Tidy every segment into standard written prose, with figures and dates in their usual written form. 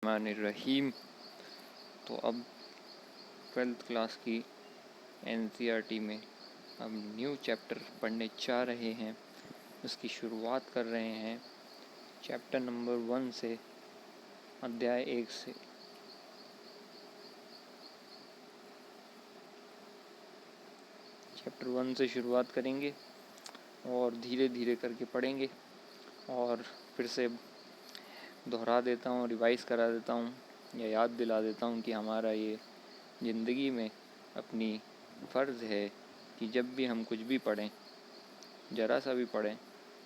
बिस्मिल्लाहिर्रहमानिर्रहीम। तो अब 12th क्लास की एनसीईआरटी में हम न्यू चैप्टर पढ़ने जा रहे हैं। उसकी शुरुआत कर रहे हैं चैप्टर नंबर 1 से, अध्याय 1 से। चैप्टर 1 से शुरुआत करेंगे और धीरे धीरे करके पढ़ेंगे और फिर से दोहरा देता हूँ, रिवाइज़ करा देता हूँ या याद दिला देता हूँ कि हमारा ये ज़िंदगी में अपनी फ़र्ज़ है कि जब भी हम कुछ भी पढ़ें, ज़रा सा भी पढ़ें,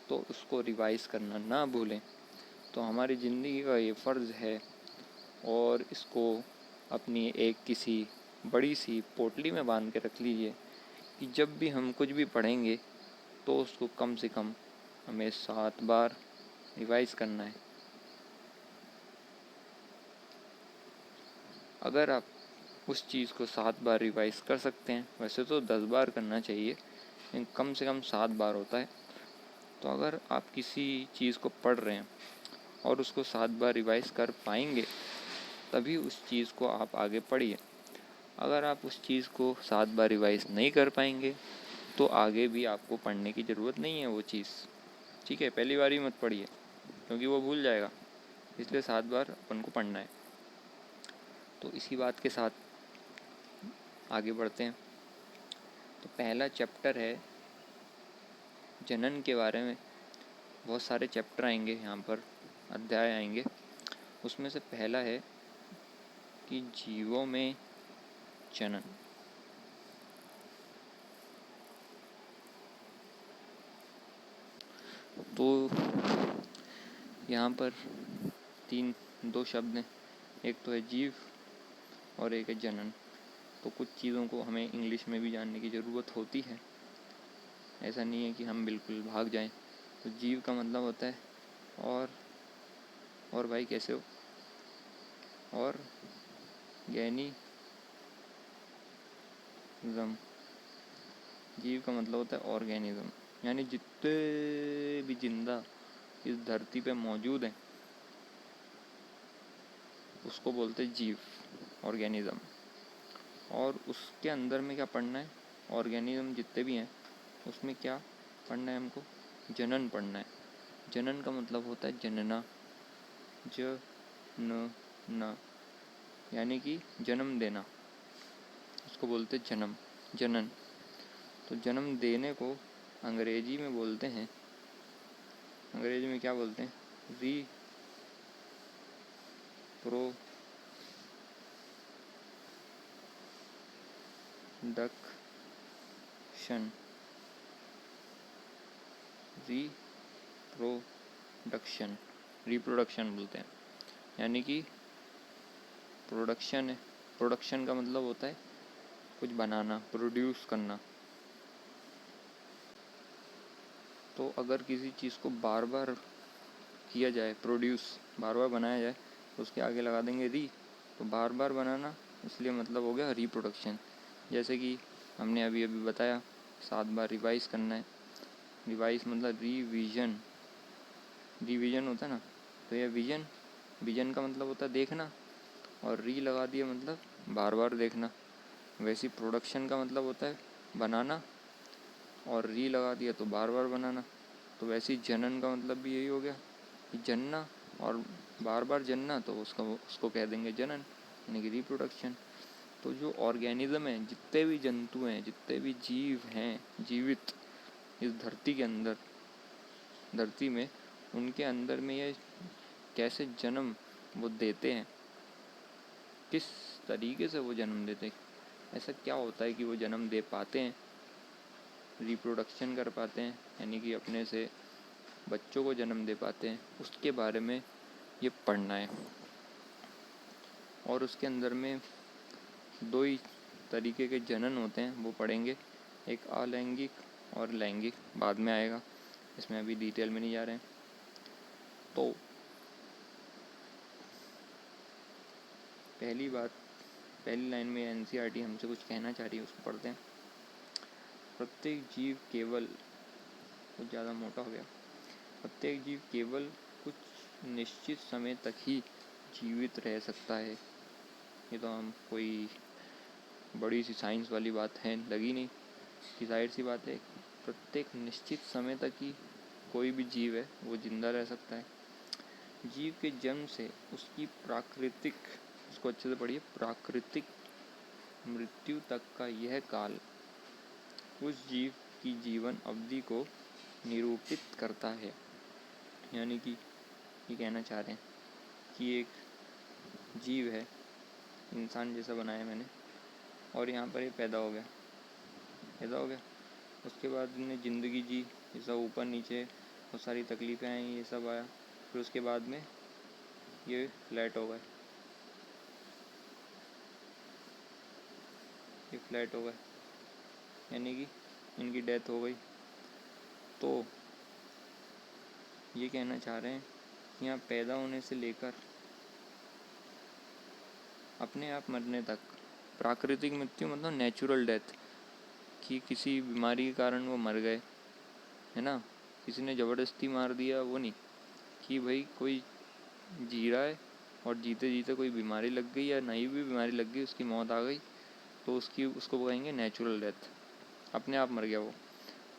तो उसको रिवाइज़ करना ना भूलें। तो हमारी ज़िंदगी का ये फ़र्ज़ है और इसको अपनी एक किसी बड़ी सी पोटली में बांध के रख लीजिए कि जब भी हम कुछ भी पढ़ेंगे तो उसको कम से कम हमें 7 बार रिवाइज़ करना है। अगर आप उस चीज़ को 7 बार रिवाइज़ कर सकते हैं, वैसे तो 10 बार करना चाहिए लेकिन कम से कम 7 बार होता है। तो अगर आप किसी चीज़ को पढ़ रहे हैं और उसको 7 बार रिवाइज़ कर पाएंगे तभी उस चीज़ को आप आगे पढ़िए। अगर आप उस चीज़ को 7 बार रिवाइज़ नहीं कर पाएंगे तो आगे भी आपको पढ़ने की ज़रूरत नहीं है वो चीज़। ठीक है, पहली बार ही मत पढ़िए क्योंकि वो भूल जाएगा, इसलिए 7 बार अपन को पढ़ना है। तो इसी बात के साथ आगे बढ़ते हैं। तो पहला चैप्टर है जनन के बारे में। बहुत सारे चैप्टर आएंगे यहाँ पर, अध्याय आएंगे। उसमें से पहला है कि जीवों में जनन। तो यहाँ पर 2 शब्द हैं, एक तो है जीव और एक है जनन। तो कुछ चीज़ों को हमें इंग्लिश में भी जानने की ज़रूरत होती है, ऐसा नहीं है कि हम बिल्कुल भाग जाएं। तो जीव का मतलब होता है और भाई कैसे हो, और ऑर्गेनिज्म। जीव का मतलब होता है ऑर्गेनिज्म, यानी जितने भी जिंदा इस धरती पे मौजूद हैं उसको बोलते हैं जीव, ऑर्गेनिज्म। और उसके अंदर में क्या पढ़ना है, ऑर्गेनिज्म जितने भी हैं उसमें क्या पढ़ना है हमको, जनन पढ़ना है। जनन का मतलब होता है जनना, न यानी कि जन्म देना, उसको बोलते हैं जन्म, जनन। तो जन्म देने को अंग्रेजी में बोलते हैं, अंग्रेजी में क्या बोलते हैं, रिप्रोडक्शन, रिप्रोडक्शन बोलते हैं। यानी कि प्रोडक्शन है, प्रोडक्शन का मतलब होता है कुछ बनाना, प्रोड्यूस करना। तो अगर किसी चीज़ को बार बार किया जाए, प्रोड्यूस बार बार बनाया जाए, तो उसके आगे लगा देंगे री, तो बार बार बनाना, इसलिए मतलब हो गया रिप्रोडक्शन। जैसे कि हमने अभी बताया 7 बार रिवाइज़ करना है। रिवाइज़ मतलब रिवीजन होता है ना, तो यह विजन का मतलब होता है देखना, और री लगा दिया मतलब बार बार देखना। वैसे प्रोडक्शन का मतलब होता है बनाना, और री लगा दिया तो बार बार बनाना। तो वैसे जनन का मतलब भी यही हो गया कि जनना और बार बार जनना, तो उसको कह देंगे जनन, यानी कि रिप्रोडक्शन। तो जो ऑर्गेनिज्म है, जितने भी जंतु हैं, जितने भी जीव हैं जीवित इस धरती के अंदर, धरती में, उनके अंदर में ये कैसे जन्म वो देते हैं, किस तरीके से वो जन्म देते हैं, ऐसा क्या होता है कि वो जन्म दे पाते हैं, रिप्रोडक्शन कर पाते हैं, यानी कि अपने से बच्चों को जन्म दे पाते हैं, उसके बारे में ये पढ़ना है। और उसके अंदर में 2 ही तरीके के जनन होते हैं, वो पढ़ेंगे। एक अलैंगिक और लैंगिक, बाद में आएगा, इसमें अभी डिटेल में नहीं जा रहे हैं। तो पहली लाइन में एनसीईआरटी हमसे कुछ कहना चाह रही है, उसको पढ़ते हैं। प्रत्येक जीव केवल, कुछ ज़्यादा मोटा हो गया, प्रत्येक जीव केवल कुछ निश्चित समय तक ही जीवित रह सकता है। ये तो हम कोई बड़ी सी साइंस वाली बात है लगी नहीं कि जाहिर सी बात है प्रत्येक निश्चित समय तक ही कोई भी जीव है वो जिंदा रह सकता है। जीव के जन्म से उसकी प्राकृतिक, उसको अच्छे से पढ़िए, प्राकृतिक मृत्यु तक का यह काल उस जीव की जीवन अवधि को निरूपित करता है। यानी कि ये कहना चाह रहे हैं कि एक जीव है, इंसान जैसा बनाया मैंने, और यहाँ पर ये पैदा हो गया, उसके बाद इन्हें ज़िंदगी जी, ये सब ऊपर नीचे बहुत सारी तकलीफ़ें आई, ये सब आया, फिर उसके बाद में ये फ्लैट हो गए, यानी कि इनकी डेथ हो गई। तो ये कहना चाह रहे हैं कि यहाँ पैदा होने से लेकर अपने आप मरने तक, प्राकृतिक मृत्यु मतलब नेचुरल डेथ, कि किसी बीमारी के कारण वो मर गए, है ना, किसी ने ज़बरदस्ती मार दिया, वो नहीं कि भाई कोई जी रहा है और जीते जीते कोई बीमारी लग गई या नई भी बीमारी लग गई, उसकी मौत आ गई, तो उसको कहेंगे नेचुरल डेथ, अपने आप मर गया वो।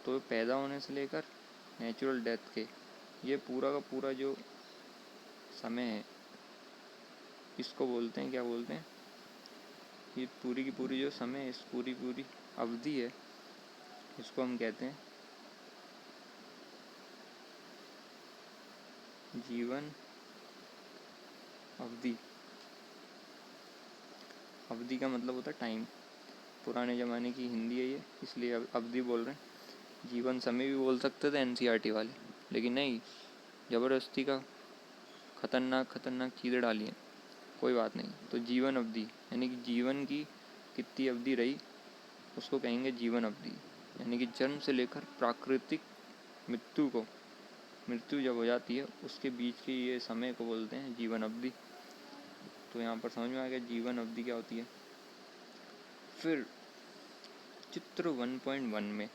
तो पैदा होने से लेकर नेचुरल डेथ के ये पूरा का पूरा जो समय है, इसको बोलते हैं, क्या बोलते हैं, ये पूरी की पूरी जो समय है, इस पूरी अवधि है, इसको हम कहते हैं जीवन अवधि। अवधि का मतलब होता है टाइम, पुराने ज़माने की हिंदी है ये, इसलिए अवधि बोल रहे हैं। जीवन समय भी बोल सकते थे एनसीईआरटी वाले, लेकिन नहीं, ज़बरदस्ती का खतरनाक चीज़ें डाली हैं, कोई बात नहीं। तो जीवन अवधि यानी कि जीवन की कितनी अवधि रही, उसको कहेंगे जीवन अवधि। यानी कि जन्म से लेकर प्राकृतिक मृत्यु जब हो जाती है, उसके बीच के ये समय को बोलते हैं जीवन अवधि। तो यहाँ पर समझ में आ गया जीवन अवधि क्या होती है। फिर चित्र 1.1 में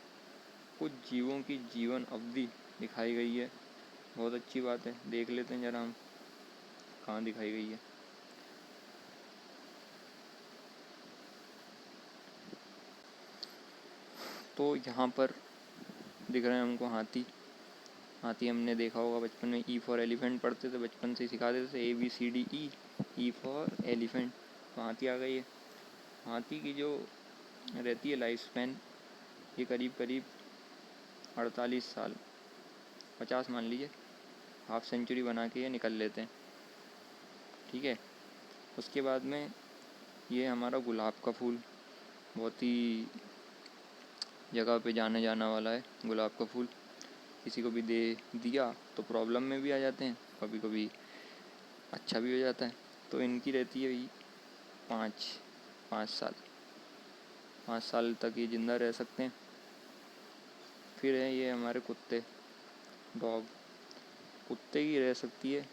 कुछ जीवों की जीवन अवधि दिखाई गई है, बहुत अच्छी बात है, देख लेते हैं जरा हम कहाँ दिखाई गई है। तो यहाँ पर दिख रहे हैं हमको हाथी हमने देखा होगा बचपन में, ई फॉर एलिफेंट पढ़ते थे, बचपन से सिखा देते थे ABCD ई फॉर एलिफेंट। तो हाथी आ गई है। हाथी की जो रहती है लाइफ स्पैन, ये करीब 48 साल, 50 मान लीजिए, हाफ सेंचुरी बना के ये निकल लेते हैं, ठीक है। उसके बाद में ये हमारा गुलाब का फूल, बहुत ही जगह पे जाना वाला है गुलाब का फूल। किसी को भी दे दिया तो प्रॉब्लम में भी आ जाते हैं, कभी कभी अच्छा भी हो जाता है। तो इनकी रहती है 5 साल तक ये ज़िंदा रह सकते हैं। फिर है ये हमारे कुत्ते, डॉग, कुत्ते की रह सकती है।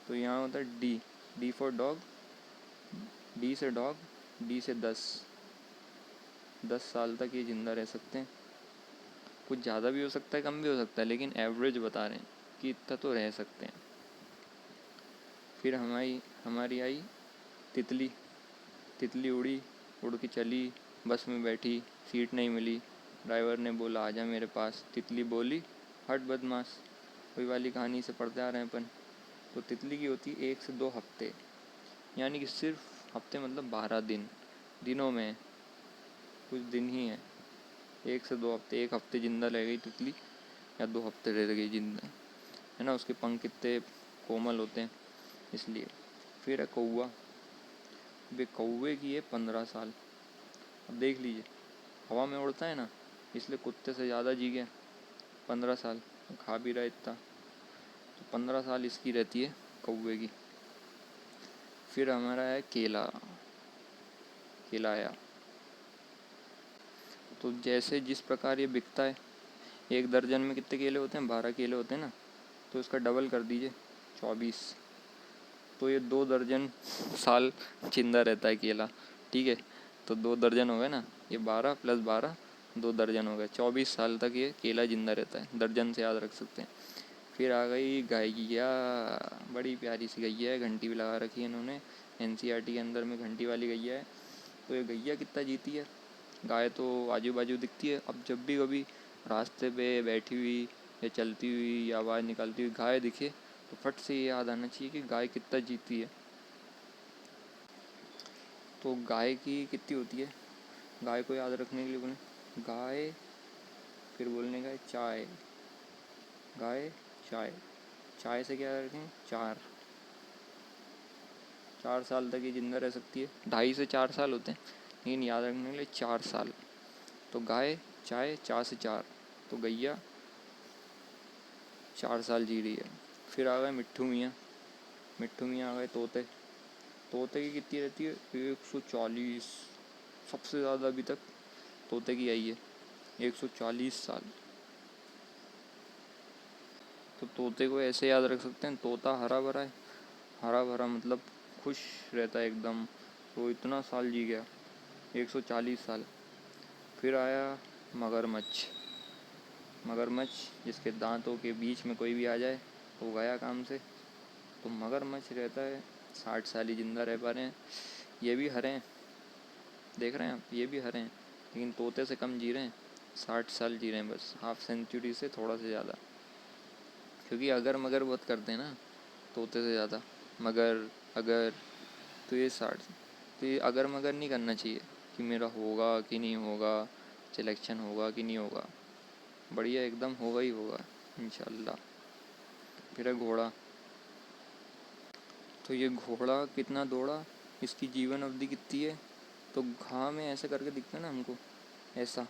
तो यहाँ होता है डी फॉर डॉग, डी से डॉग, डी से 10 साल तक ये ज़िंदा रह सकते हैं। कुछ ज़्यादा भी हो सकता है, कम भी हो सकता है, लेकिन एवरेज बता रहे हैं कि इतना तो रह सकते हैं। फिर हमारी आई तितली उड़ के चली, बस में बैठी, सीट नहीं मिली, ड्राइवर ने बोला आजा मेरे पास, तितली बोली हट बदमाश। वही वाली कहानी से पढ़ते आ रहे हैं अपन। तो तितली की होती 1 से 2 हफ्ते, यानी कि सिर्फ हफ्ते मतलब 12 दिन, दिनों में कुछ दिन ही हैं, 1 से 2 हफ्ते। 1 हफ्ते ज़िंदा रह गई तितली या 2 हफ्ते रह गई जिंदा, है ना, उसके पंख कितने कोमल होते हैं इसलिए। फिर है कौवा, वे कौवे की है 15 साल। अब देख लीजिए, हवा में उड़ता है ना, इसलिए कुत्ते से ज़्यादा जी गया, 15 साल, खा भी रहा इतना, तो 15 साल इसकी रहती है कौवे की। फिर हमारा है केलाया। तो जैसे जिस प्रकार ये बिकता है, 1 दर्जन में कितने केले होते हैं, 12 केले होते हैं ना, तो इसका डबल कर दीजिए 24, तो ये 2 दर्जन साल जिंदा रहता है केला, ठीक है। तो 2 दर्जन हो गए ना, ये 12 + 12 2 दर्जन हो गए, 24 साल तक ये केला जिंदा रहता है, दर्जन से याद रख सकते हैं। फिर आ गई गैया, बड़ी प्यारी सी गैया है, घंटी भी लगा रखी है इन्होंने, एनसीईआरटी के अंदर में घंटी वाली गैया है। तो ये गैया कितना जीती है, गाय तो आजू बाजू दिखती है। अब जब भी कभी रास्ते पे बैठी हुई या चलती हुई या आवाज़ निकालती हुई गाय दिखे तो फट से ये याद आना चाहिए कि गाय कितना जीती है। तो गाय की कितनी होती है, गाय को याद रखने के लिए बोले गाय, फिर बोलने का है चाय, गाय चाय, चाय से क्या रखें 4, 4 साल तक ये जिंदा रह सकती है। 2.5 से 4 साल होते हैं, लेकिन याद रखने के लिए 4 साल। तो गाय चाय 4 से 4, तो गैया 4 साल जी रही है। फिर आ गए मिट्ठू मियाँ, मिट्ठू मियाँ आ गए तोते, तोते की कितनी रहती है 140, सबसे ज़्यादा अभी तक तोते की आई है 140 साल। तो तोते को ऐसे याद रख सकते हैं, तोता हरा भरा है, हरा भरा मतलब खुश रहता है एकदम, तो इतना साल जी गया 140 साल। फिर आया मगरमच्छ, मगरमच्छ जिसके दांतों के बीच में कोई भी आ जाए वो गया काम से। तो मगरमच्छ रहता है 60 साल ही जिंदा रह पा रहे हैं। ये भी हरे हैं, देख रहे हैं आप, ये भी हरे हैं, लेकिन तोते से कम जी रहे हैं, 60 साल जी रहे हैं बस, हाफ सेंचुरी से थोड़ा से ज़्यादा। क्योंकि अगर मगर बहुत करते हैं ना तोते से ज़्यादा, मगर अगर, तो ये 60, तो ये अगर मगर नहीं करना चाहिए कि मेरा होगा कि नहीं होगा, सिलेक्शन होगा कि नहीं होगा, बढ़िया एकदम होगा ही होगा इंशाल्लाह। फिर है घोड़ा, तो ये घोड़ा कितना दौड़ा, इसकी जीवन अवधि कितनी है, तो घाव में ऐसे करके दिखता है ना हमको, ऐसा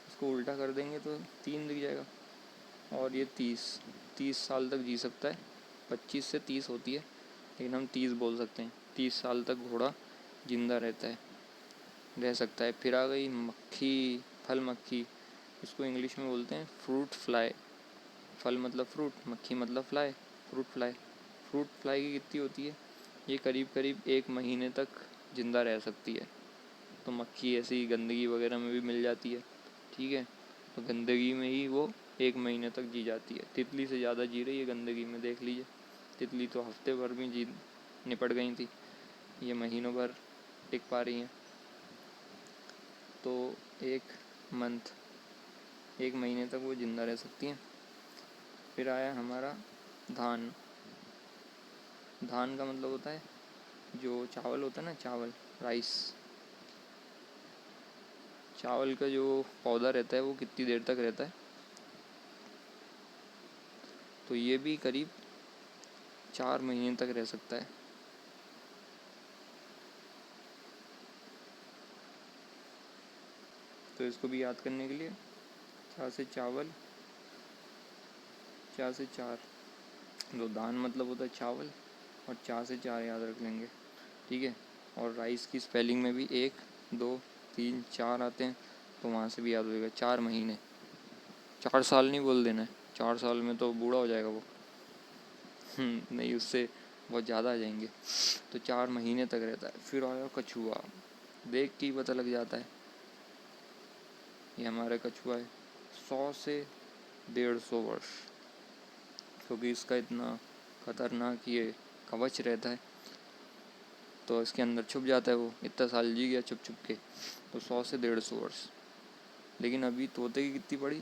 इसको उल्टा कर देंगे तो 3 दिख जाएगा। और ये 30 साल तक जी सकता है, 25 से 30 होती है, लेकिन हम 30 बोल सकते हैं, 30 साल तक घोड़ा जिंदा रहता है, रह सकता है। फिर आ गई मक्खी, फल मक्खी, इसको इंग्लिश में बोलते हैं फ्रूट फ्लाई, फल मतलब फ्रूट, मक्खी मतलब fly, fruit fly. Fruit fly की कितनी होती है, ये करीब करीब 1 महीने तक जिंदा रह सकती है। तो मक्खी ऐसी गंदगी वगैरह में भी मिल जाती है, ठीक है, तो गंदगी में ही वो 1 महीने तक जी जाती है। तितली से ज़्यादा जी रही है गंदगी में, देख लीजिए, तितली तो हफ्ते भर में जी निपट गई थी, ये महीनों भर टिक पा रही हैं। तो 1 महीने तक वो ज़िंदा रह सकती हैं। फिर आया हमारा धान, धान का मतलब होता है जो चावल होता है ना, चावल, राइस, चावल का जो पौधा रहता है वो कितनी देर तक रहता है, तो ये भी करीब 4 महीने तक रह सकता है। तो इसको भी याद करने के लिए 4 से चावल, 4 से 4, तो दान मतलब होता है चावल, और 4 से 4 याद रख लेंगे, ठीक है। और राइस की स्पेलिंग में भी 1 2 3 4 आते हैं, तो वहाँ से भी याद होगा 4 महीने, 4 साल नहीं बोल देना है, 4 साल में तो बूढ़ा हो जाएगा वो, नहीं, उससे बहुत ज़्यादा आ जाएंगे। तो 4 महीने तक रहता है। फिर आया कछुआ, देख के ही पता लग जाता है, ये हमारा कछुआ है, 100 से 150 वर्ष, क्योंकि इसका इतना खतरनाक ये कवच रहता है, तो इसके अंदर छुप जाता है वो, इतना साल जी गया छुप छुप के, तो 100 से 150 वर्ष। लेकिन अभी तोते की कितनी पड़ी,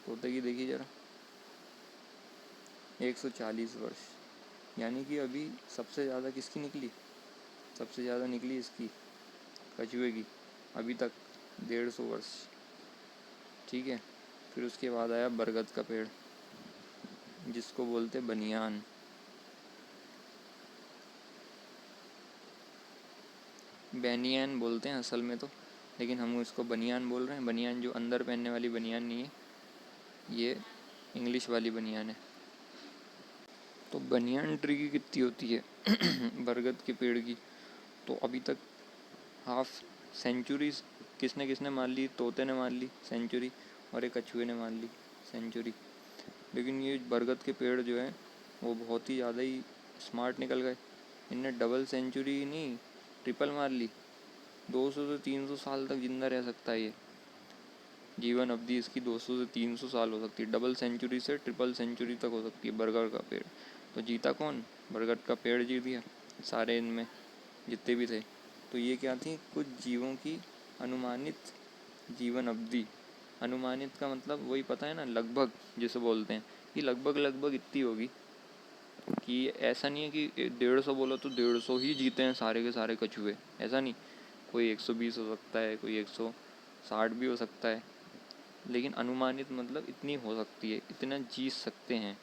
तोते की देखिए ज़रा, 140 वर्ष, यानी कि अभी सबसे ज़्यादा किसकी निकली, सबसे ज़्यादा निकली इसकी, कछुए की, अभी तक 150 वर्ष, ठीक है। फिर उसके बाद आया बरगद का पेड़, जिसको बोलते बनियान, बैनियान बोलते हैं असल में तो, लेकिन हम इसको बनियान बोल रहे हैं। बनियान जो अंदर पहनने वाली बनियान नहीं है, ये इंग्लिश वाली बनियान है। तो बनियान ट्री की कितनी होती है बरगद के पेड़ की, तो अभी तक हाफ सेंचुरी किसने किसने मान ली, तोते ने मान ली सेंचुरी, और एक कछुए ने मान ली सेंचुरी। लेकिन ये बरगद के पेड़ जो है वो बहुत ही ज़्यादा ही स्मार्ट निकल गए, इनने डबल सेंचुरी नहीं, ट्रिपल मार ली, 200 से 300 साल तक जिंदा रह सकता है ये, जीवन अवधि इसकी 200 से 300 साल हो सकती है। डबल सेंचुरी से ट्रिपल सेंचुरी तक हो सकती है बरगद का पेड़। तो जीता कौन? बरगद का पेड़ जीत गया सारे इनमें जितने भी थे। तो ये क्या थी? कुछ जीवों की अनुमानित जीवन अवधि। अनुमानित का मतलब वही पता है ना, लगभग जिसे बोलते हैं कि लगभग इतनी होगी, कि ऐसा नहीं है कि 150 बोलो तो 150 ही जीते हैं सारे के सारे कछुए, ऐसा नहीं। कोई 120 हो सकता है, कोई 160 भी हो सकता है, लेकिन अनुमानित मतलब इतनी हो सकती है, इतना जीत सकते हैं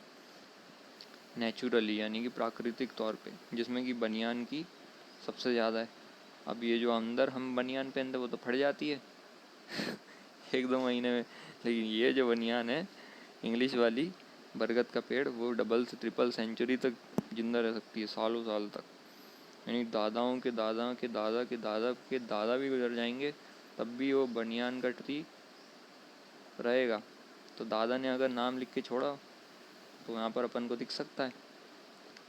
नेचुरली, यानी कि प्राकृतिक तौर पे, जिसमें कि बनियान की सबसे ज़्यादा है। अब ये जो अंदर हम बनियान पहनते वो तो फट जाती है 1-2 महीने में, लेकिन ये जो बनियान है इंग्लिश वाली बरगद का पेड़, वो डबल से ट्रिपल सेंचुरी तक जिंदा रह सकती है, सालों साल तक। यानी दादाओं के दादा के दादा के दादा के दादा भी गुजर जाएंगे तब भी वो बनियान का ट्री रहेगा। तो दादा ने अगर नाम लिख के छोड़ा तो यहाँ पर अपन को दिख सकता है,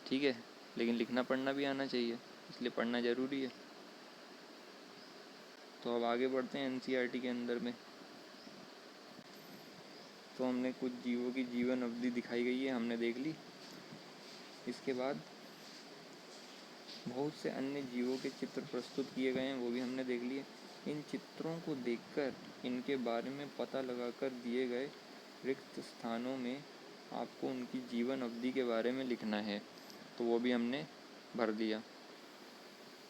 ठीक है। लेकिन लिखना पढ़ना भी आना चाहिए, इसलिए पढ़ना ज़रूरी है। तो अब आगे बढ़ते हैं एनसीईआरटी के अंदर में। तो हमने कुछ जीवों की जीवन अवधि दिखाई गई है, हमने देख ली। इसके बाद बहुत से अन्य जीवों के चित्र प्रस्तुत किए गए हैं, वो भी हमने देख लिए। इन चित्रों को देखकर इनके बारे में पता लगाकर दिए गए रिक्त स्थानों में आपको उनकी जीवन अवधि के बारे में लिखना है, तो वो भी हमने भर दिया।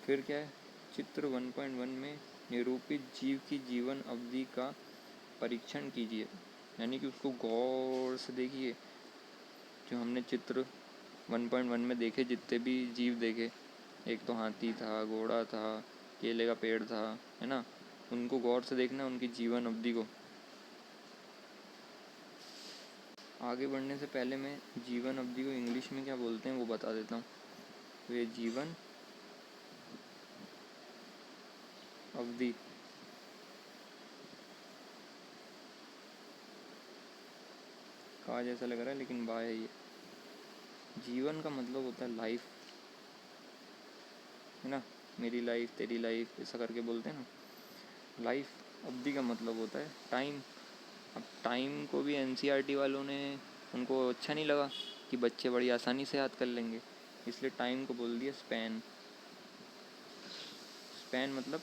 फिर क्या है? चित्र 1.1 में निरूपित जीव की जीवन अवधि का परीक्षण कीजिए, यानी कि उसको गौर से देखिए। जो हमने चित्र 1.1 में देखे, जितने भी जीव देखे, एक तो हाथी था, घोड़ा था, केले का पेड़ था, है ना, उनको गौर से देखना, उनकी जीवन अवधि को। आगे बढ़ने से पहले मैं जीवन अवधि को इंग्लिश में क्या बोलते हैं वो बता देता हूँ। तो ये जीवन अवधि कहा जैसा लग रहा है, लेकिन बाय है ये। जीवन का मतलब होता है लाइफ, है ना, मेरी लाइफ, तेरी लाइफ, ऐसा करके बोलते हैं ना। लाइफ अवधि का मतलब होता है टाइम। अब टाइम को भी एनसीईआरटी वालों ने, उनको अच्छा नहीं लगा कि बच्चे बड़ी आसानी से याद कर लेंगे, इसलिए टाइम को बोल दिया स्पैन। स्पैन मतलब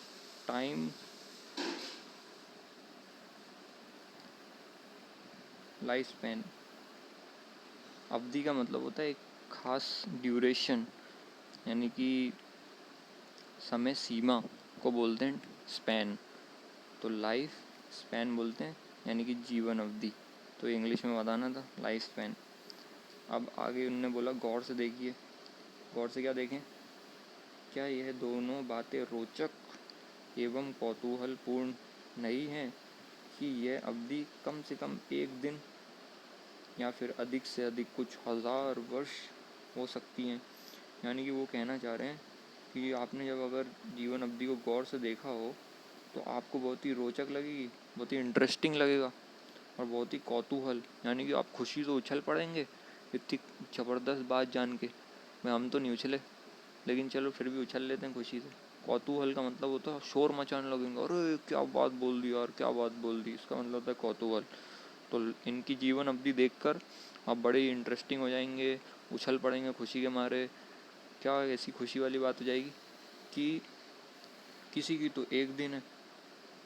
टाइम, लाइफ स्पैन। अवधि का मतलब होता है एक खास ड्यूरेशन, यानी कि समय सीमा को बोलते हैं स्पैन। तो लाइफ स्पैन बोलते हैं, यानी कि जीवन अवधि। तो इंग्लिश में बताना था लाइफ स्पैन। अब आगे उनने बोला गौर से देखिए। गौर से क्या देखें? क्या यह दोनों बातें रोचक एवं कौतूहलपूर्ण नहीं है कि यह अवधि कम से कम 1 दिन या फिर अधिक से अधिक कुछ हजार वर्ष हो सकती हैं। यानी कि वो कहना चाह रहे हैं कि आपने जब अगर जीवन अवधि को गौर से देखा हो तो आपको बहुत ही रोचक लगेगी, बहुत ही इंटरेस्टिंग लगेगा, और बहुत ही कौतूहल, यानी कि आप खुशी से उछल पड़ेंगे इतनी ज़बरदस्त बात जान के। मैं हम तो नहीं उछले, लेकिन चलो फिर भी उछल लेते हैं खुशी से। कौतूहल का मतलब होता है शोर मचाने लगेंगे, अरे क्या बात बोल दी यार, क्या बात बोल दी, इसका मतलब होता है कौतूहल। तो इनकी जीवन अवधि देखकर आप बड़े ही इंटरेस्टिंग हो जाएंगे, उछल पड़ेंगे खुशी के मारे। क्या ऐसी खुशी वाली बात हो जाएगी कि किसी की तो 1 दिन है,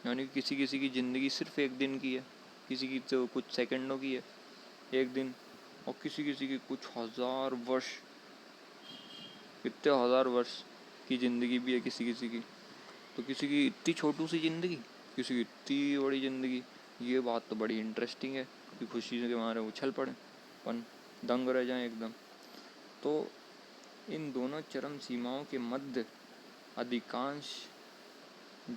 यानी कि किसी किसी की ज़िंदगी सिर्फ 1 दिन की है, किसी की तो कुछ सेकंडों की है 1 दिन, और किसी किसी की कुछ हजार वर्ष, कितने हजार वर्ष की ज़िंदगी भी है किसी किसी की। तो किसी की इतनी छोटू सी ज़िंदगी, किसी की इतनी बड़ी ज़िंदगी। ये बात तो बड़ी इंटरेस्टिंग है कि खुशी के मारे उछल पड़े, अपन दंग रह जाएं एकदम। तो इन दोनों चरम सीमाओं के मध्य अधिकांश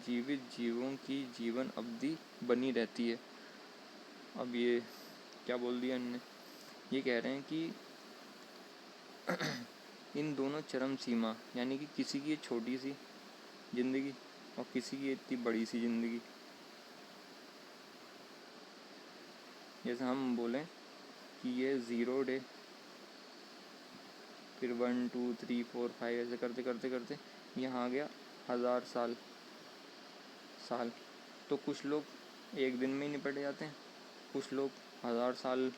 जीवित जीवों की जीवन अवधि बनी रहती है। अब ये क्या बोल दिया इनने? ये कह रहे हैं कि इन दोनों चरम सीमा, यानी कि किसी की छोटी सी ज़िंदगी और किसी की इतनी बड़ी सी ज़िंदगी। जैसे हम बोलें कि ये 0 डे, फिर 1 2 3 4 5 ऐसे करते करते करते यहाँ आ गया 1000 साल। तो कुछ लोग एक दिन में ही निपट जाते हैं, कुछ लोग 1000 साल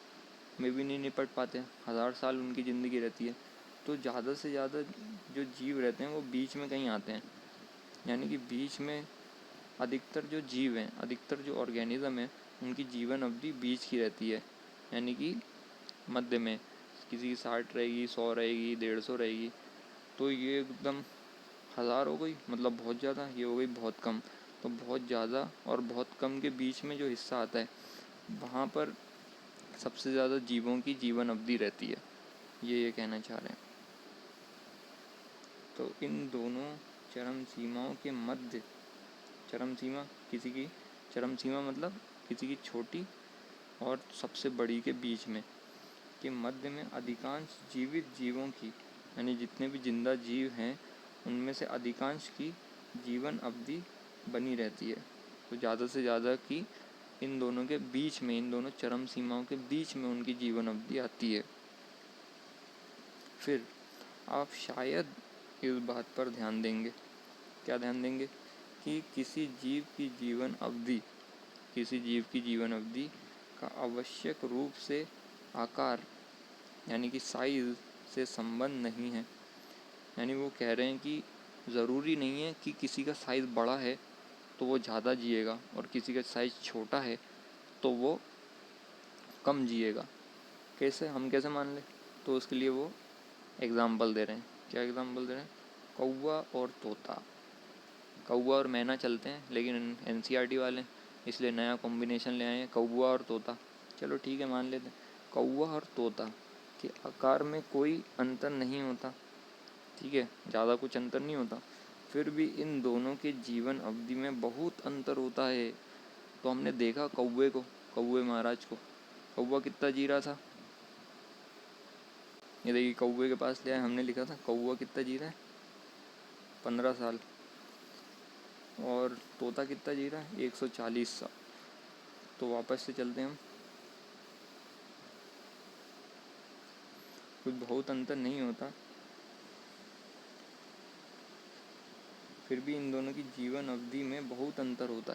में भी नहीं निपट पाते हैं, 1000 साल उनकी ज़िंदगी रहती है। तो ज़्यादा से ज़्यादा जो जीव रहते हैं वो बीच में कहीं आते हैं, यानी कि बीच में अधिकतर जो जीव हैं, अधिकतर जो ऑर्गेनिज्म हैं, उनकी जीवन अवधि बीच की रहती है, यानी कि मध्य में। किसी की 60 रहेगी, 100 रहेगी, 150 रहेगी। तो ये एकदम 1000 हो गई मतलब बहुत ज़्यादा, ये हो गई बहुत कम। तो बहुत ज़्यादा और बहुत कम के बीच में जो हिस्सा आता है, वहाँ पर सबसे ज़्यादा जीवों की जीवन अवधि रहती है, ये कहना चाह रहे हैं। तो इन दोनों चरम सीमाओं के मध्य, चरम सीमा किसी की, चरम सीमा मतलब किसी की छोटी और सबसे बड़ी के बीच में के मध्य में अधिकांश जीवित जीवों की, यानी जितने भी जिंदा जीव हैं उनमें से अधिकांश की जीवन अवधि बनी रहती है। तो ज़्यादा से ज़्यादा की इन दोनों के बीच में, इन दोनों चरम सीमाओं के बीच में उनकी जीवन अवधि आती है। फिर आप शायद इस बात पर ध्यान देंगे, क्या ध्यान देंगे, कि किसी जीव की जीवन अवधि, किसी जीव की जीवन अवधि का आवश्यक रूप से आकार यानी कि साइज़ से संबंध नहीं है। यानी वो कह रहे हैं कि ज़रूरी नहीं है कि किसी का साइज़ बड़ा है तो वो ज़्यादा जिएगा और किसी का साइज़ छोटा है तो वो कम जिएगा। कैसे, हम कैसे मान लें? तो उसके लिए वो एग्ज़ाम्पल दे रहे हैं। क्या एग्ज़ाम्पल दे रहे हैं? कौवा और तोता। कौवा और मैना चलते हैं, लेकिन NCERT वाले इसलिए नया कॉम्बिनेशन ले आए हैं, कौवा और तोता। चलो ठीक है, मान लेते हैं। कौवा और तोता के आकार में कोई अंतर नहीं होता, ठीक है, ज़्यादा कुछ अंतर नहीं होता, फिर भी इन दोनों के जीवन अवधि में बहुत अंतर होता है। तो हमने देखा कौवे को, कौवे महाराज को, कौवा कितना जी रहा था। ये देखिए कौवे के पास ले आए, हमने लिखा था कौवा कितना जी रहा है, 15 साल। और तोता कितना जी रहा है, 140 साल। तो वापस से चलते हैं हम, कुछ बहुत अंतर नहीं होता, फिर भी इन दोनों की जीवन अवधि में बहुत अंतर होता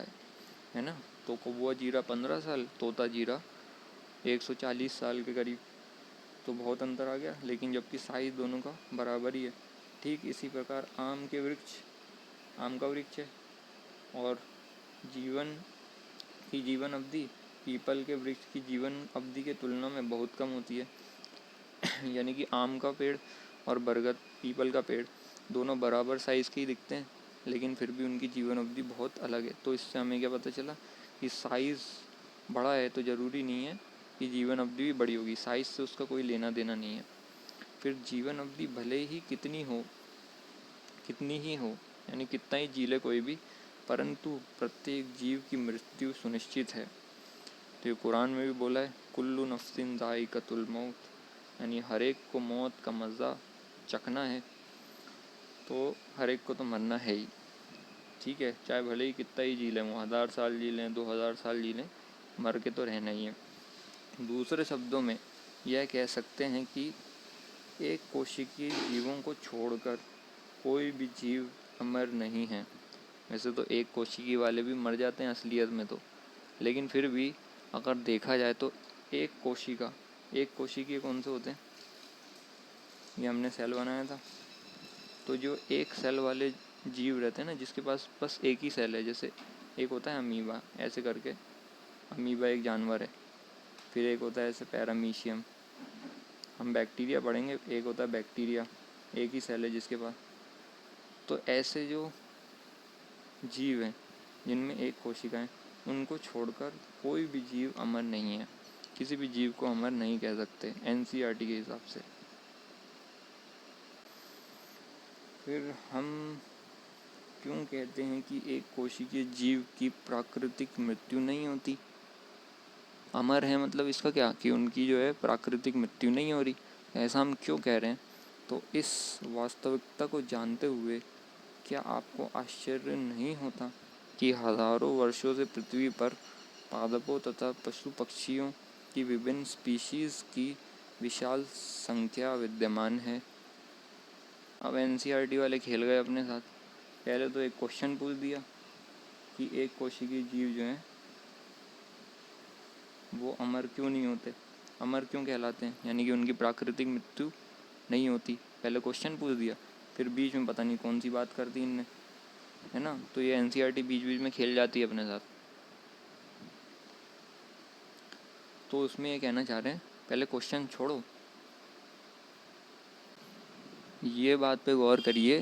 है ना। तो कौवा जी रहा 15 साल, तोता जी रहा 140 साल के करीब। तो बहुत अंतर आ गया, लेकिन जबकि साइज दोनों का बराबर ही है। ठीक इसी प्रकार आम के वृक्ष, आम का वृक्ष है और जीवन की जीवन अवधि पीपल के वृक्ष की जीवन अवधि के तुलना में बहुत कम होती है। यानी कि आम का पेड़ और बरगद, पीपल का पेड़ दोनों बराबर साइज़ के ही दिखते हैं, लेकिन फिर भी उनकी जीवन अवधि बहुत अलग है। तो इससे हमें क्या पता चला कि साइज़ बड़ा है तो ज़रूरी नहीं है कि जीवन अवधि भी बड़ी होगी, साइज़ से उसका कोई लेना देना नहीं है। फिर जीवन अवधि भले ही कितनी ही हो, यानी कितना ही जी ले कोई भी, परंतु प्रत्येक जीव की मृत्यु सुनिश्चित है। तो ये कुरान में भी बोला है, कुल्लु नफ्सिन ज़ाइक़तुल मौत, यानी हर एक को मौत का मज़ा चखना है। तो हर एक को तो मरना है ही, ठीक है, चाहे भले ही कितना ही जी लें, वो 1000 साल जी लें, 2000 साल जी लें, मर के तो रहना ही है। दूसरे शब्दों में यह कह सकते हैं कि एक कोशिकीय जीवों को छोड़कर कोई भी जीव अमर नहीं है। वैसे तो एक कोशिकीय वाले भी मर जाते हैं असलियत में तो, लेकिन फिर भी अगर देखा जाए तो एक कोशिकीय कौन से होते हैं, ये हमने सेल बनाया था। तो जो एक सेल वाले जीव रहते हैं ना, जिसके पास बस एक ही सेल है, जैसे एक होता है अमीबा, ऐसे करके अमीबा एक जानवर है, फिर एक होता है ऐसे पैरामीशियम, हम बैक्टीरिया पढ़ेंगे, एक होता है बैक्टीरिया, एक ही सेल है जिसके पास। तो ऐसे जो जीव हैं जिनमें एक कोशिका है, उनको छोड़कर कोई भी जीव अमर नहीं है, किसी भी जीव को अमर नहीं कह सकते NCERT के हिसाब से। फिर हम क्यों कहते हैं कि एक कोशिकीय जीव की प्राकृतिक मृत्यु नहीं होती, अमर है, मतलब इसका क्या कि उनकी जो है प्राकृतिक मृत्यु नहीं हो रही, ऐसा हम क्यों कह रहे हैं? तो इस वास्तविकता को जानते हुए क्या आपको आश्चर्य नहीं होता कि हज़ारों वर्षों से पृथ्वी पर पादपों तथा पशु पक्षियों की विभिन्न स्पीशीज़ की विशाल संख्या विद्यमान है। अब NCERT वाले खेल गए अपने साथ। पहले तो एक क्वेश्चन पूछ दिया कि एक कोशिकीय जीव जो हैं वो अमर क्यों नहीं होते, अमर क्यों कहलाते हैं, यानी कि उनकी प्राकृतिक मृत्यु नहीं होती। पहले क्वेश्चन पूछ दिया, फिर बीच में पता नहीं कौन सी बात कर दी इनने, है ना। तो ये एनसीईआरटी बीच बीच में खेल जाती है अपने साथ। तो उसमें ये कहना चाह रहे हैं, पहले क्वेश्चन छोड़ो, ये बात पे गौर करिए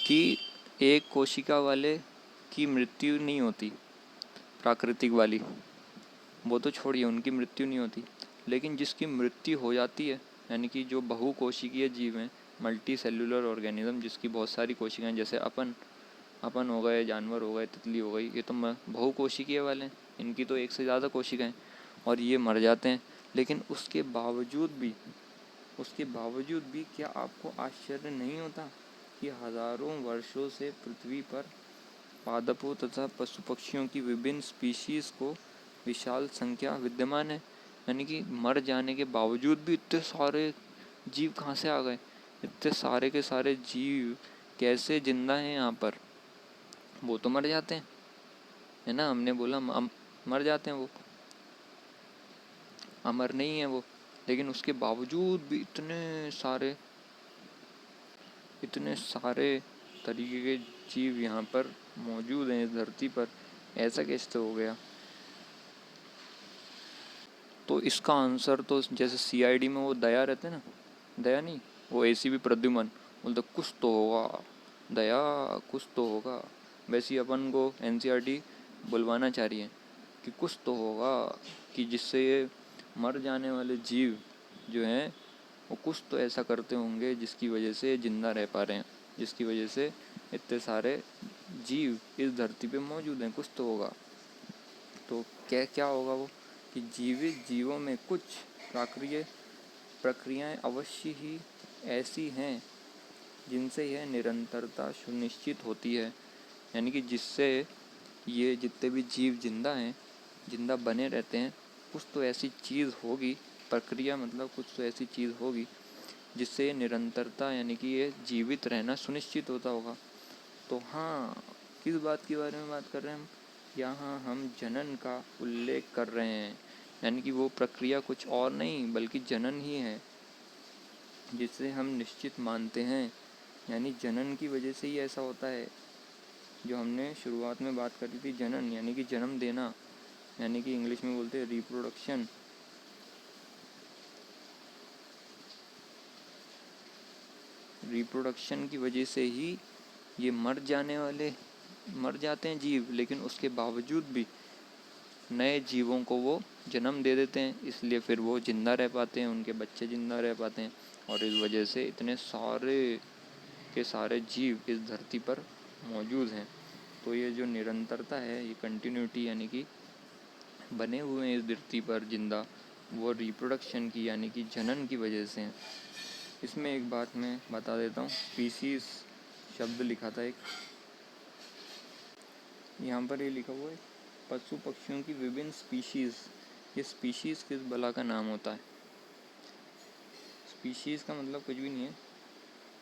कि एक कोशिका वाले की मृत्यु नहीं होती, प्राकृतिक वाली, वो तो छोड़िए, उनकी मृत्यु नहीं होती, लेकिन जिसकी मृत्यु हो जाती है, यानी कि जो बहुकोशिकीय जीव हैं, मल्टी सेल्युलर ऑर्गेनिज्म, जिसकी बहुत सारी कोशिकाएं, जैसे अपन हो गए, जानवर हो गए, तितली हो गई, ये तो बहुकोशिकीय वाले हैं, इनकी तो एक से ज़्यादा कोशिकाएं, और ये मर जाते हैं। लेकिन उसके बावजूद भी क्या आपको आश्चर्य नहीं होता कि हज़ारों वर्षों से पृथ्वी पर पादपों तथा पशु पक्षियों की विभिन्न स्पीशीज़ को विशाल संख्या विद्यमान है। यानी कि मर जाने के बावजूद भी इतने सारे जीव कहाँ से आ गए, इतने सारे के सारे जीव कैसे जिंदा हैं यहाँ पर। वो तो मर जाते हैं, है ना, हमने बोला मर जाते हैं, वो अमर नहीं है वो, लेकिन उसके बावजूद भी इतने सारे तरीके के जीव यहाँ पर मौजूद हैं इस धरती पर, ऐसा कैसे हो गया। तो इसका आंसर तो जैसे सीआईडी में वो दया रहते हैं ना, दया नहीं, वो एसीपी प्रद्युमन बोलते कुछ तो होगा, दया कुछ तो होगा, वैसे ही अपन को एनसीईआरटी बुलवाना चाह रही है कि कुछ तो होगा, कि जिससे ये मर जाने वाले जीव जो हैं वो कुछ तो ऐसा करते होंगे जिसकी वजह से जिंदा रह पा रहे हैं, जिसकी वजह से इतने सारे जीव इस धरती पे मौजूद हैं, कुछ तो होगा। तो क्या होगा वो, कि जीवित जीवों में कुछ प्रक्रियाएं अवश्य ही ऐसी हैं जिनसे यह निरंतरता सुनिश्चित होती है, यानी कि जिससे ये जितने भी जीव जिंदा बने रहते हैं, कुछ तो ऐसी चीज़ होगी, प्रक्रिया मतलब कुछ तो ऐसी चीज़ होगी जिससे ये निरंतरता, यानी कि ये जीवित रहना सुनिश्चित होता होगा। तो हाँ, किस बात के बारे में बात कर रहे हैं हम, यहाँ हम जनन का उल्लेख कर रहे हैं, यानी कि वो प्रक्रिया कुछ और नहीं बल्कि जनन ही है जिसे हम निश्चित मानते हैं, यानी जनन की वजह से ही ऐसा होता है। जो हमने शुरुआत में बात करी थी, जनन यानी कि जन्म देना, यानी कि इंग्लिश में बोलते हैं रिप्रोडक्शन। रिप्रोडक्शन की वजह से ही ये मर जाते हैं जीव, लेकिन उसके बावजूद भी नए जीवों को वो जन्म दे देते हैं, इसलिए फिर वो जिंदा रह पाते हैं, उनके बच्चे जिंदा रह पाते हैं, और इस वजह से इतने सारे के सारे जीव इस धरती पर मौजूद हैं। तो ये जो निरंतरता है, ये कंटिन्यूटी, यानी कि बने हुए हैं इस धरती पर जिंदा, वो रिप्रोडक्शन की यानी कि जनन की वजह से हैं। इसमें एक बात मैं बता देता हूँ, स्पीसीज शब्द लिखा था एक, यहाँ पर ये लिखा हुआ है पशु पक्षियों की विभिन्न स्पीशीज़। ये स्पीशीज़ किस बला का नाम होता है। स्पीशीज़ का मतलब कुछ भी नहीं है,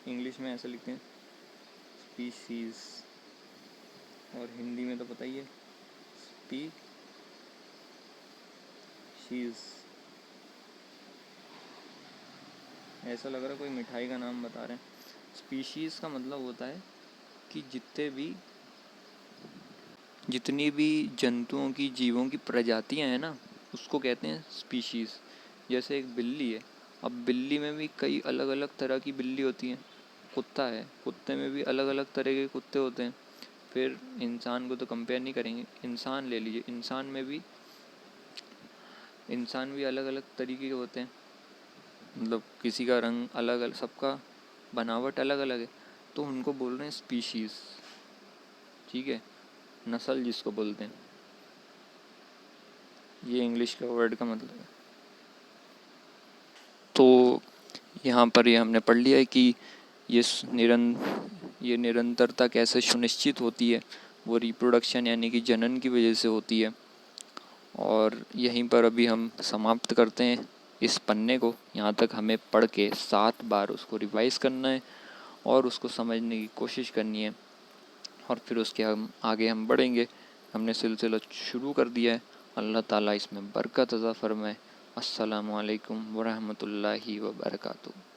इंग्लिश में ऐसा लिखते हैं स्पीशीज़, और हिंदी में तो पता ही है स्पीशीज़। ऐसा लग रहा है कोई मिठाई का नाम बता रहे हैं। स्पीशीज़ का मतलब होता है कि जितनी भी जंतुओं की, जीवों की प्रजातियां हैं ना, उसको कहते हैं स्पीशीज़। जैसे एक बिल्ली है, अब बिल्ली में भी कई अलग अलग तरह की बिल्ली होती हैं। कुत्ता है, कुत्ते में भी अलग अलग तरह के कुत्ते होते हैं। फिर इंसान को तो कंपेयर नहीं करेंगे, इंसान ले लीजिए, इंसान भी अलग अलग तरीके के होते हैं, मतलब किसी का रंग अलग अलग, सबका बनावट अलग अलग है, तो उनको बोल रहे हैं स्पीशीज़, ठीक है, नस्ल जिसको बोलते हैं, ये इंग्लिश का वर्ड का मतलब है। तो यहाँ पर ये हमने पढ़ लिया है कि ये निरंतरता कैसे सुनिश्चित होती है, वो रिप्रोडक्शन यानी कि जनन की वजह से होती है। और यहीं पर अभी हम समाप्त करते हैं इस पन्ने को। यहाँ तक हमें पढ़ के 7 बार उसको रिवाइज़ करना है और उसको समझने की कोशिश करनी है, और फिर उसके आगे हम बढ़ेंगे। हमने सिलसिला शुरू कर दिया है अल्लाह ताला इसमें बरकत अता फरमाए। अस्सलामु अलैकुम वरहमतुल्लाहि वबरकातुहू।